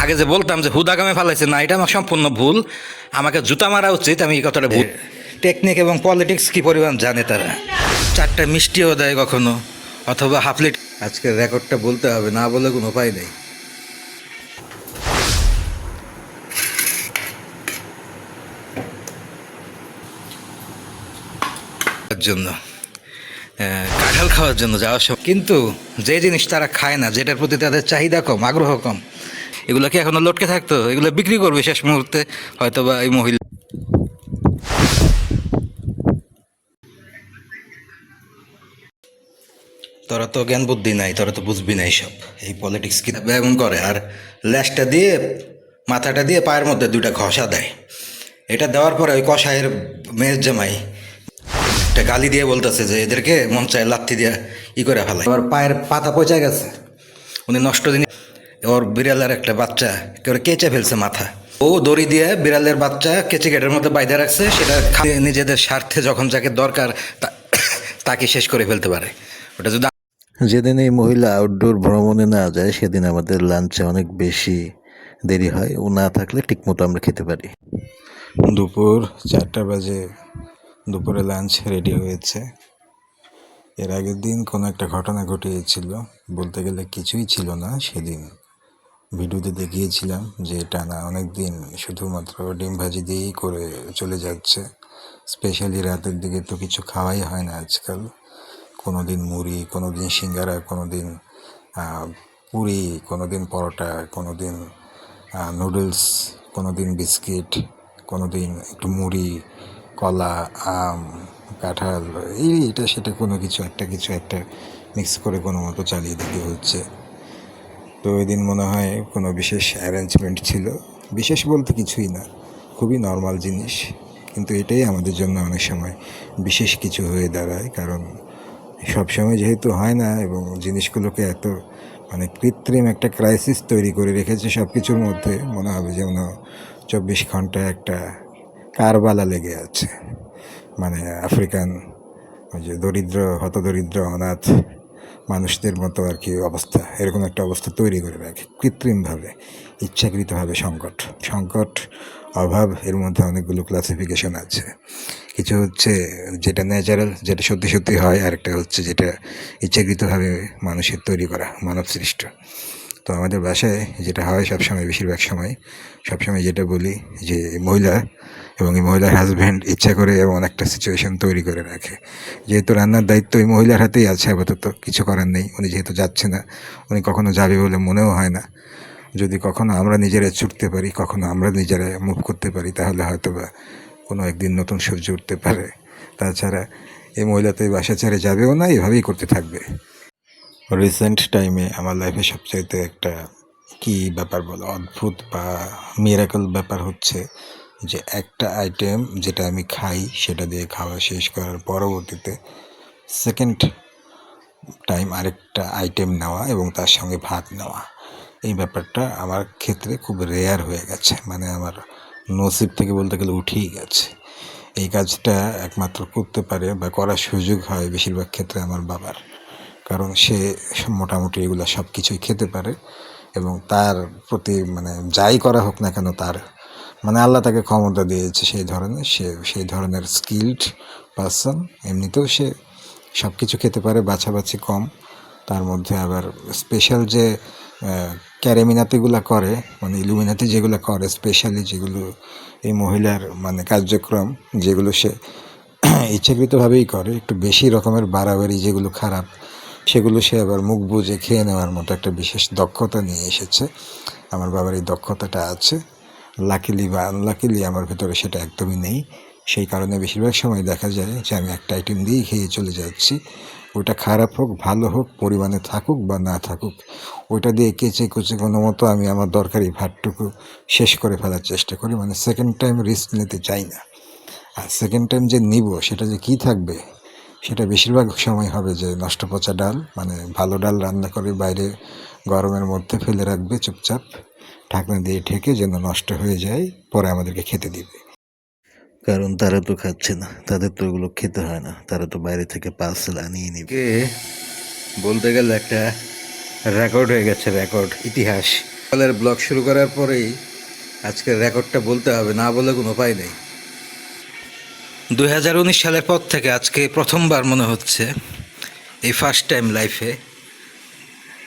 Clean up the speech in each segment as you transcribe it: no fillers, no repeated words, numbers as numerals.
আগে যে বলতাম যে হুদাগামে ফালাইছে, না, এটা আমার সম্পূর্ণ ভুল। আমাকে জুতা মারা উচিত, আমি এই কথাটা ভুল। টেকনিক এবং পলিটিক্স কি পরিমাণ জানে তারা। চারটা মিষ্টিও দেয় কখনো, অথবা হাফ লিটার। আজকের রেকর্ডটা বলতে হবে, না বলে কোনো উপায় নেই। জন্য কাঁঠাল খাওয়ার জন্য যাওয়ার সময়, কিন্তু যে জিনিস তারা খায় না, যেটার প্রতি তাদের চাহিদা কম, আগ্রহ কম, এগুলো কি এখনো লটকে থাকতো? এগুলো বিক্রি করবে শেষ মুহূর্তে হয়তো বা এই মহিলা। তোরা তো জ্ঞান বুদ্ধি নাই, তোরা তো বুঝবি না এইসব। এই পলিটিক্স কি এমন করে, আর ল্যাসটা দিয়ে, মাথাটা দিয়ে পায়ের মধ্যে দুইটা ঘষা দেয়। এটা দেওয়ার পরে ওই কষায়ের মেয়ের জামাই একটা গালি দিয়ে বলতেছে যে এদেরকে মন চায় লাথি দিয়ে করে ফেলায়। ওর পায়ের পাতা পচে গেছে, উনি নষ্ট জিনিস। ওর বিড়ালের একটা বাচ্চা কেউ কেচে ফেলছে মাথা। ও দড়ি দিয়ে বিড়ালের বাচ্চা কেচে গেটের মধ্যে বাইরে রাখছে, সেটা নিজেদের স্বার্থে যখন যাকে দরকার তাকে শেষ করে ফেলতে পারে। ওটা যদি যেদিন এই মহিলা আউটডোর ভ্রমণে না যায় সেদিন আমাদের লাঞ্চে অনেক বেশি দেরি হয়। ও না থাকলে ঠিকমতো আমরা খেতে পারি। দুপুর 4টা বাজে দুপুরে লাঞ্চ রেডি হয়েছে। এর আগের দিন কোনো একটা ঘটনা ঘটিয়েছিল, বলতে গেলে কিছুই ছিল না সেদিন। ভিডিওতে দেখিয়েছিলাম যে টানা অনেক দিন শুধুমাত্র ডিম ভাজি দিয়েই করে চলে যাচ্ছে। স্পেশালি রাতের দিকে তো কিছু খাওয়াই হয় না আজকাল। কোনো দিন মুড়ি, কোনো দিন সিঙ্গারা, কোনো দিন পুরি, কোনো দিন পরোটা, কোনো দিন নুডলস, কোনো দিন বিস্কিট, কোনো দিন একটু মুড়ি, কলা, আম, কাঁঠাল, এটা সেটা কোনো কিছু একটা মিক্স করে কোনো মতো চালিয়ে দিতে হচ্ছে। তো ওই দিন মনে হয় কোনো বিশেষ অ্যারেঞ্জমেন্ট ছিল। বিশেষ বলতে কিছুই না, খুবই নর্মাল জিনিস, কিন্তু এটাই আমাদের জন্য অনেক সময় বিশেষ কিছু হয়ে দাঁড়ায়। কারণ সবসময় যেহেতু হয় না, এবং জিনিসগুলোকে এত কৃত্রিম একটা ক্রাইসিস তৈরি করে রেখেছে সব কিছুর মধ্যে, মনে হবে যেন 24 ঘন্টা একটা কারবালা লেগে আছে। আফ্রিকান ওই যে দরিদ্র, হতদরিদ্র, অনাথ মানুষদের মতো আর কি অবস্থা, এরকম একটা অবস্থা তৈরি করে রাখে কৃত্রিমভাবে, ইচ্ছাকৃতভাবে। সংকট, অভাব, এর মধ্যে অনেকগুলো ক্লাসিফিকেশন আছে। কিছু হচ্ছে যেটা ন্যাচারাল, যেটা সত্যি সত্যি হয়, আরেকটা হচ্ছে যেটা ইচ্ছাকৃতভাবে মানুষের তৈরি করা, মানব সৃষ্ট। তো আমাদের বাসায় যেটা হয় সবসময়, বেশিরভাগ সবসময় যেটা বলি যে মহিলা এবং এই মহিলার হাজব্যান্ড ইচ্ছা করে এমন একটা সিচুয়েশন তৈরি করে রাখে। যেহেতু রান্নার দায়িত্ব এই মহিলার হাতেই আছে আপাতত, কিছু করার নেই। উনি যেহেতু যাচ্ছে না, উনি কখনো যাবে বলে মনেও হয় না। যদি কখনো আমরা নিজেরা ছুটতে পারি, কখনো আমরা নিজেরা মুভ করতে পারি, তাহলে হয়তো বা কোনো একদিন নতুন সূর্য উঠতে পারে। তাছাড়া এই মহিলা তো এই বাসা ছেড়ে যাবেও না, এভাবেই করতে থাকবে। রিসেন্ট টাইমে আমার লাইফে সবচাইতে একটা কি ব্যাপার বলো, অদ্ভুত বা মিরাকল ব্যাপার হচ্ছে যে একটা আইটেম যেটা আমি খাই, সেটা দিয়ে খাওয়া শেষ করার পরবর্তীতে সেকেন্ড টাইম আরেকটা আইটেম নেওয়া এবং তার সঙ্গে ভাত নেওয়া। এই ব্যাপারটা আমার ক্ষেত্রে খুব রেয়ার হয়ে গেছে, আমার নসিব থেকে বলতে গেলে উঠেই গেছে। এই কাজটা একমাত্র করতে পারে বা করার সুযোগ হয় বেশিরভাগ ক্ষেত্রে আমার বাবার। কারণ সে মোটামুটি এগুলো সব কিছুই খেতে পারে, এবং তার প্রতি যাই করা হোক না কেন, তার আল্লাহ তাকে ক্ষমতা দিয়েছে সেই ধরনের স্কিলড পারসন। এমনিতেও সে সব কিছু খেতে পারে, বাছাবাছি কম। তার মধ্যে আবার স্পেশাল যে ক্যারেমিনাতিগুলো করে, ইলুমিনাতি যেগুলো করে, স্পেশালি যেগুলো এই মহিলার কার্যক্রম, যেগুলো সে ইচ্ছাকৃতভাবেই করে, একটু বেশি রকমের বাড়াবাড়ি যেগুলো খারাপ, সেগুলো সে আবার মুখ বুজে খেয়ে নেওয়ার মতো একটা বিশেষ দক্ষতা নিয়ে এসেছে। আমার বাবার এই দক্ষতাটা আছে। লাকিলি বা আনলাকিলি আমার ভেতরে সেটা একদমই নেই। সেই কারণে বেশিরভাগ সময় দেখা যায় যে আমি একটা আইটেম দিয়েই খেয়ে চলে যাচ্ছি। ওইটা খারাপ হোক, ভালো হোক, পরিমাণে থাকুক বা না থাকুক, ওইটা দিয়ে কেচে কুচে কোনো মতো আমি আমার দরকারি ভাতটুকু শেষ করে ফেলার চেষ্টা করি। সেকেন্ড টাইম রিস্ক নিতে চাই না। আর সেকেন্ড টাইম যে নিব, সেটা যে কী থাকবে, সেটা বেশিরভাগ সময় হবে যে নষ্ট পচা ডাল। ভালো ডাল রান্না করে বাইরে গরমের মধ্যে ফেলে রাখবে চুপচাপ, ঢাকনা দিয়ে ঢেকে, যেন নষ্ট হয়ে যায়, পরে আমাদেরকে খেতে দিবে। কারণ তারা তো খাচ্ছে না, তাদের তো ওগুলো খেতে হয় না, তারা তো বাইরে থেকে পার্সেল আনিয়ে নিবে। বলতে গেলে একটা রেকর্ড হয়ে গেছে, রেকর্ড, ইতিহাস। সকালের ব্লগ শুরু করার পরেই আজকের রেকর্ডটা বলতে হবে, না বলে কোনো উপায় নেই। 2019 সালের পর থেকে আজকে প্রথমবার মনে হচ্ছে, এই ফার্স্ট টাইম লাইফে,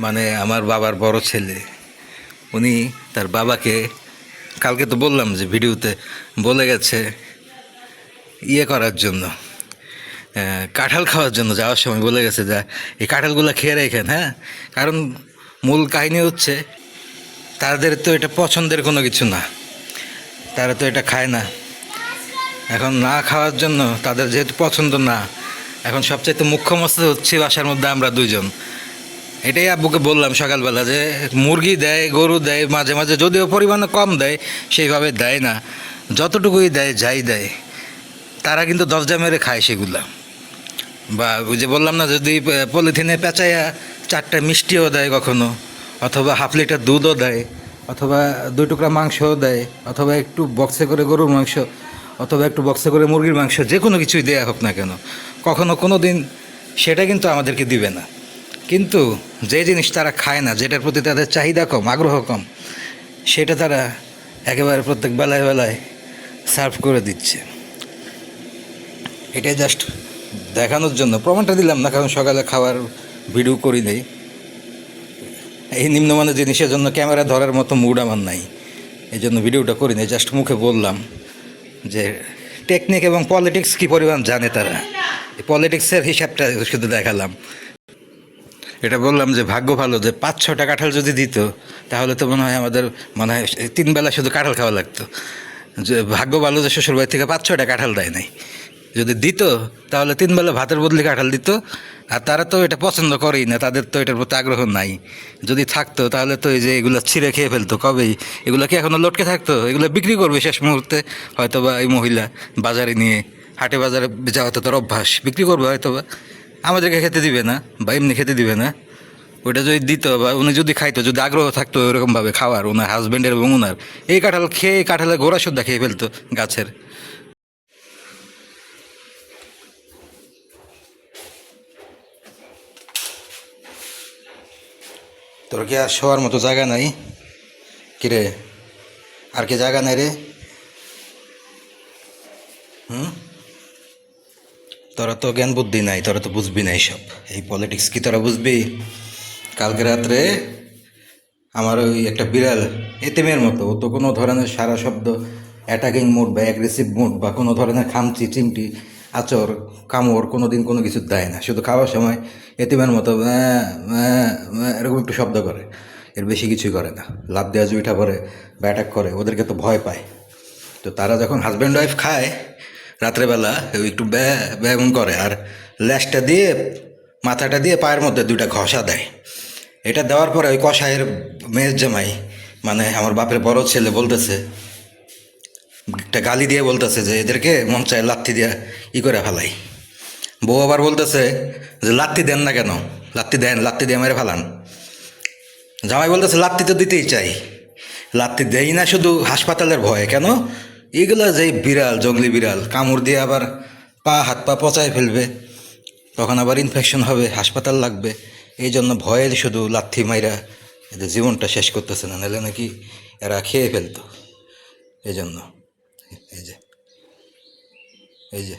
মানে আমার বাবার বড় ছেলে উনি তার বাবাকে, কালকে তো বললাম যে ভিডিওতে বলে গেছে ইয়ে করার জন্য, কাঁঠাল খাওয়ার জন্য যাওয়ার সময় বলে গেছে যে এই কাঁঠালগুলো খেয়ে রেখেন, হ্যাঁ। কারণ মূল কাহিনী হচ্ছে তাদের তো এটা পছন্দের কোনো কিছু না, তারা তো এটা খায় না। এখন না খাওয়ার জন্য, তাদের যেহেতু পছন্দ না, এখন সবচাইতে মুখ্য মস্ত হচ্ছে বাসার মধ্যে আমরা দুইজন। এটাই আব্বুকে বললাম সকালবেলা যে মুরগি দেয়, গরু দেয় মাঝে মাঝে, যদিও পরিমাণে কম দেয়, সেইভাবে দেয় না। যতটুকুই দেয়, যাই দেয়, তারা কিন্তু দরজা মেরে খায় সেগুলা। বা ওই যে বললাম না, যদি পলিথিনে পেঁচাইয়া 4টা মিষ্টিও দেয় কখনো, অথবা হাফ লিটার দুধও দেয়, অথবা 2 টুকরা মাংসও দেয়, অথবা একটু বক্সে করে গরুর মাংস, অথবা একটু বক্সে করে মুরগির মাংস, যে কোনো কিছুই দেয়া হোক না কেন, কখনো কোনো দিন সেটা কিন্তু আমাদেরকে দিবে না। কিন্তু যে জিনিস তারা খায় না, যেটার প্রতি তাদের চাহিদা কম, আগ্রহ কম, সেটা তারা একেবারে প্রত্যেক বেলায় বেলায় সার্ভ করে দিচ্ছে। এটাই জাস্ট দেখানোর জন্য, প্রমাণটা দিলাম না, কারণ সকালে খাওয়ার ভিডিও করি নেই। এই নিম্নমানের জিনিসের জন্য ক্যামেরা ধরার মতো মুড আমার নাই, এই জন্য ভিডিওটা করি নেই। জাস্ট মুখে বললাম যে টেকনিক এবং পলিটিক্স কী পরিমাণ জানে তারা, এই পলিটিক্সের হিসাবটা শুধু দেখালাম। এটা বললাম যে ভাগ্য ভালো যে 5-6টা কাঁঠাল যদি দিত, তাহলে তো মনে হয় আমাদের, মনে হয় 3 বেলা শুধু কাঁঠাল খাওয়া লাগতো। যে ভাগ্য ভালো যে শ্বশুরবাড়ি থেকে 5-6টা কাঁঠাল দেয় নাই। যদি দিত তাহলে 3 বেলা ভাতের বদলে কাঁঠাল দিত। আর তারা তো এটা পছন্দ করেই না, তাদের তো এটার প্রতি আগ্রহ নাই। যদি থাকতো তাহলে তো এই যে এগুলো ছিঁড়ে খেয়ে ফেলতো কবেই। এগুলো কি এখনও লটকে থাকতো? এগুলো বিক্রি করবে শেষ মুহূর্তে হয়তো, বা এই মহিলা বাজারে নিয়ে, হাটে বাজারে যাওয়া তো তার অভ্যাস, বিক্রি করবে হয়তো, বা আমাদেরকে খেতে দিবে না, বা এমনি খেতে দিবে না। ওইটা যদি দিত, বা উনি যদি খাইতো, যদি আগ্রহ থাকতো ওইরকমভাবে খাওয়ার, ওনার হাজব্যান্ডের এবং ওনার, এই কাঁঠাল খেয়ে কাঁঠালের গোড়া সুদ্ধা খেয়ে ফেলতো গাছের। তোর কি আর শোয়ার মতো জায়গা নাই? কিরে, আর কি জায়গা নাই রে? তোরা তো জ্ঞান বুদ্ধি নাই, তোরা তো বুঝবি না এইসব। এই পলিটিক্স কি তোরা বুঝবি? কালকে রাত্রে আমার ওই একটা বিড়াল, এতিমের মতো, ও তো কোনো ধরনের সারা শব্দ, অ্যাটাকিং মুড বা অ্যাগ্রেসিভ মুড, বা কোনো ধরনের খামচি চিমটি আচর কামড় কোনো দিন কোনো কিছু দেয় না। শুধু খাওয়ার সময় এতিমের মতো এরকম একটু শব্দ করে, এর বেশি কিছুই করে না। লাফ দেওয়া জুইটা পরে বা অ্যাটাক করে, ওদেরকে তো ভয় পায়। তো তারা যখন হাজব্যান্ড ওয়াইফ খায় রাত্রেবেলা, একটু এমন করে, আর ল্যাসটা দিয়ে, মাথাটা দিয়ে পায়ের মধ্যে 2টা ঘষা দেয়। এটা দেওয়ার পরে ওই কষায়ের মেয়ের জামাই, মানে আমার বাপের বড় ছেলে, বলতেছে, একটা গালি দিয়ে বলতেছে যে এদেরকে মন চায় লাত্তি দিয়ে করে ফেলাই। বউ আবার বলতেছে যে লাত্তি দেন না কেন, লাত্তি দেন, লাত্তি দিয়ে মেরে ফেলান। জামাই বলতেছে লাত্তি তো দিতেই চাই, লাত্তি দেই না শুধু হাসপাতালের ভয়ে। কেন? এগুলো যে বিড়াল, জঙ্গলি বিড়াল, কামড় দিয়ে আবার হাত পা পচায় ফেলবে, তখন আবার ইনফেকশন হবে, হাসপাতাল লাগবে। এই জন্য ভয়ে শুধু লাথি মাইরা এদের জীবনটা শেষ করতেছে না, নাহলে নাকি এরা খেয়ে ফেলতো। এই জন্য এই যে এই যে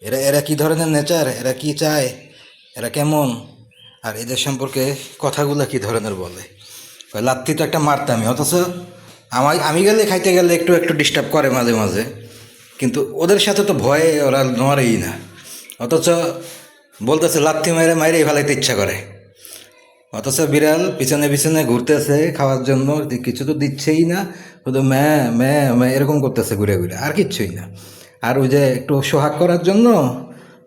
এরা এরা কী ধরনের নেচার, এরা কি চায়, এরা কেমন, আর এদের সম্পর্কে কথাগুলো কী ধরনের বলে। লাত্তি তো একটা মারতামই, অথচ আমি গেলে, খাইতে গেলে একটু একটু ডিস্টার্ব করে মাঝে মাঝে, কিন্তু ওদের সাথে তো ভয়ে ওরা নড়েই না। অথচ বলতেছে লাত্তি মাইরে মাইরে ফেলাইতে ইচ্ছা করে, অথচ বিড়াল পিছনে পিছনে ঘুরতেছে খাওয়ার জন্য, কিছু তো দিচ্ছেই না, শুধু ম্যা এরকম করতেছে ঘুরে ঘুরে, আর কিচ্ছুই না। আর ওই যে একটু সোহাগ করার জন্য,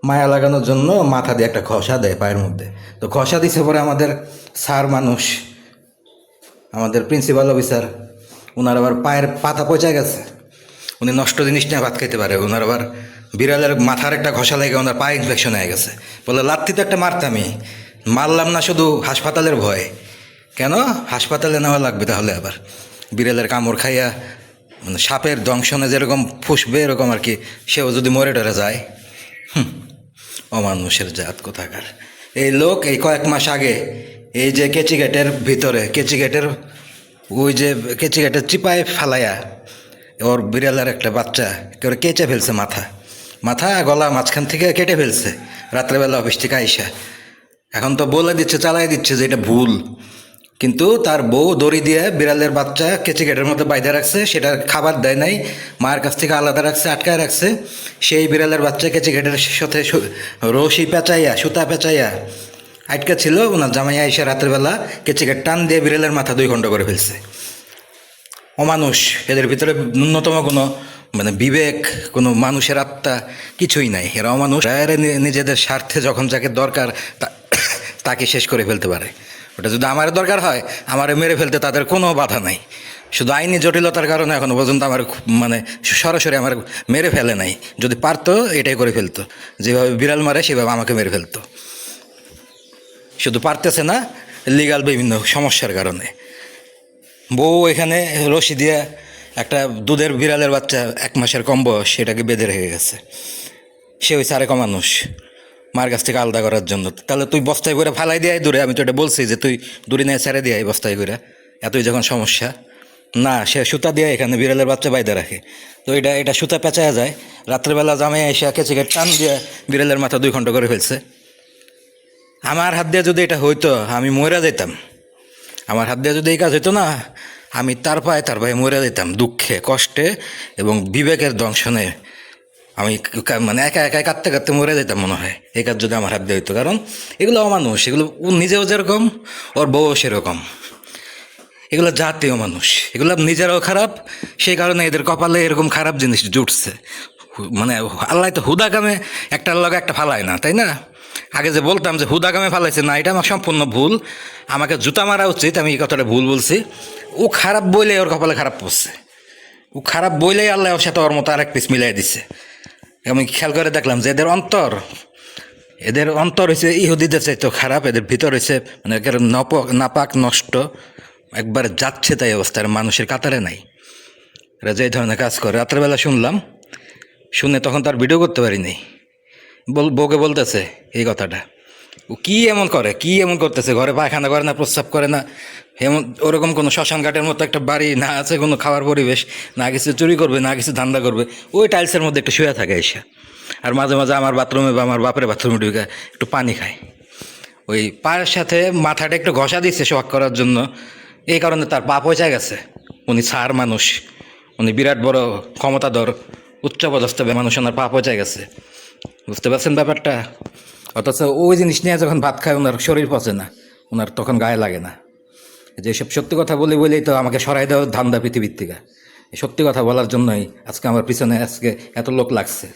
মায়া লাগানোর জন্য মাথা দিয়ে একটা ঘষা দেয় পায়ের মধ্যে। তো ঘষা দিছে পরে আমাদের স্যার মানুষ, আমাদের প্রিন্সিপাল অফিসার, ওনার আবার পায়ের পাতা পচা গেছে, উনি নষ্ট জিনিস নিয়ে ভাত খাইতে পারে। ওনার আবার বিড়ালের মাথার একটা ঘষা লেগে ওনার পায়ে ইনফেকশন হয়ে গেছে। বলে লাত্তি তো একটা মারতামই, মারলাম না শুধু হাসপাতালের ভয়ে। কেন হাসপাতালে নেওয়া লাগবে তাহলে আবার? বিড়ালের কামড় খাইয়া, মানে সাপের দংশনে যেরকম ফুসবে এরকম আর কি, সেও যদি মরে টরে যায়। অমানুষের জাত কোথাকার। এই লোক এই কয়েক মাস আগে এই যে কেচি গেটের ভিতরে কেচি গেটের ওই যে কেচি গেটের চিপায় ফালাইয়া ওর বিড়ালের একটা বাচ্চা কেউ কেচে ফেলছে মাথা মাথা গলা মাঝখান থেকে কেটে ফেলছে রাত্রেবেলা অফিস থেকে আইসা। এখন তো বলে দিচ্ছে চালাই দিচ্ছে যে এটা ভুল, কিন্তু তার বউ দড়ি দিয়ে বিড়ালের বাচ্চা কেচি গেটের মধ্যে বাইধে রাখছে, সেটা খাবার দেয় নাই, মায়ের কাছ থেকে আলাদা রাখছে, আটকায় রাখছে। সেই বিড়ালের বাচ্চা কেচি গেটের সাথে রশি পেঁচাইয়া সুতা পেঁচাইয়া আটকা ছিল। ওনার জামাই আইসা রাত্রেবেলা কেচি গেট টান দিয়ে বিড়ালের মাথা 2 খণ্ড করে ফেলছে। অমানুষ, এদের ভিতরে ন্যূনতম কোনো মানে বিবেক, কোনো মানুষের আত্মা কিছুই নাই। এরা অমানুষ। এরা নিজেদের স্বার্থে যখন যাকে দরকার তাকে শেষ করে ফেলতে পারে। ওটা যদি আমার দরকার হয় আমারে মেরে ফেলতে তাদের কোনো বাধা নাই। শুধু আইনি জটিলতার কারণে এখনো পর্যন্ত আমার মানে সরাসরি আমার মেরে ফেলে নাই। যদি পারতো এটাই করে ফেলতো, যেভাবে বিড়াল মারে সেভাবে আমাকে মেরে ফেলতো। শুধু পারতেছে না, লিগাল বিভিন্ন সমস্যার কারণে। বউ এখানে রশি দিয়ে একটা দুধের বিড়ালের বাচ্চা 1 মাসের কম বয়স সেটাকে বেঁধে রেখে গেছে। সে ওই সারেক মানুষ মার কাছ থেকে আলাদা করার জন্য। তাহলে তুই বস্তায় করে ফালাই দিয়ে দূরে, আমি তো এটা বলছি যে তুই দূরে নিয়ে ছেড়ে দিয়ে বস্তায় করে, এতই যখন সমস্যা। না, সে সুতা দিয়ে এখানে বিড়ালের বাচ্চা বাইদা রাখে। তো এটা সুতা পেঁচায়া যায়। রাত্রেবেলা জামাই এসে কেচে টান দিয়ে বিড়ালের মাথা 2 খণ্ড করে ফেলছে। আমার হাত দিয়ে যদি এটা হইতো আমি মরে যেতাম। আমার হাত দিয়ে যদি এই কাজ হইতো না, আমি তার পায়ে মরে যেতাম দুঃখে, কষ্টে এবং বিবেকের দংশনে। আমি মানে একা একা কাঁদতে কাঁদতে মরে যেতাম মনে হয়, এই কাজ যদি আমার হাত দিয়ে হইতো। কারণ এগুলো অমানুষ, এগুলো ও নিজেও যেরকম ওর বউও সেরকম। এগুলো জাতীয় মানুষ, এগুলো নিজেরাও খারাপ, সেই কারণে এদের কপালে এরকম খারাপ জিনিস জুটছে। মানে আল্লাহ তো হুদাকামে একটার লগে একটা ফালায় না, তাই না? আগে যে বলতাম যে হুদাকামে ফালাইছে, না, এটা আমার সম্পূর্ণ ভুল। আমাকে জুতা মারা উচিত, আমি এই কথাটা ভুল বলছি। ও খারাপ বইলে ওর কপালে খারাপ পড়ছে। ও খারাপ বইলেই আল্লাহ ওর সাথে ওর মতো আরেক পিস মিলাই দিছে। আমি খেয়াল করে দেখলাম যে এদের অন্তর হয়েছে ইহুদিদের চাইতে খারাপ। এদের ভিতর হয়েছে মানে নাপাক নষ্ট, একবার যাচ্ছে তাই অবস্থার মানুষের কাতারে নাই। এরা যে ধরনের কাজ করে। রাত্রেবেলা শুনে তখন তার ভিডিও করতে পারিনি। বউকে বলতেছে এই কথাটা, ও কি এমন করতেছে, ঘরে পায়খানা করে না, প্রস্রাব করে না, এমন ওরকম কোনো শ্মশান ঘাটের মতো একটা বাড়ি না, আছে কোনো খাওয়ার পরিবেশ না, কিছু চুরি করবে না, কিছু ধান্দা করবে, ওই টাইলসের মধ্যে একটু শুয়ে থাকে এসে। আর মাঝে মাঝে আমার বাথরুমে বা আমার বাপের বাথরুমে ঢুকে একটু পানি খায়। ওই পায়ের সাথে মাথাটা একটু ঘষা দিচ্ছে শখ করার জন্য, এই কারণে তার পা পচে গেছে। উনি সার মানুষ, উনি বিরাট বড় ক্ষমতাধর উচ্চপদস্থ মানুষ, ওনার পা পচে গেছে। বুঝতে পারছেন ব্যাপারটা? অথচ ওই জিনিস নিয়ে যখন ভাত খায় ওনার শরীর পচে না, ওনার তখন গায়ে লাগে না। যেসব সত্যি কথা বলেই তো আমাকে সরাই দেওয়ার ধান্দা পৃথিবীর থেকে। সত্যি কথা বলার জন্যই আজকে আমার পিছনে এত লোক লাগছে।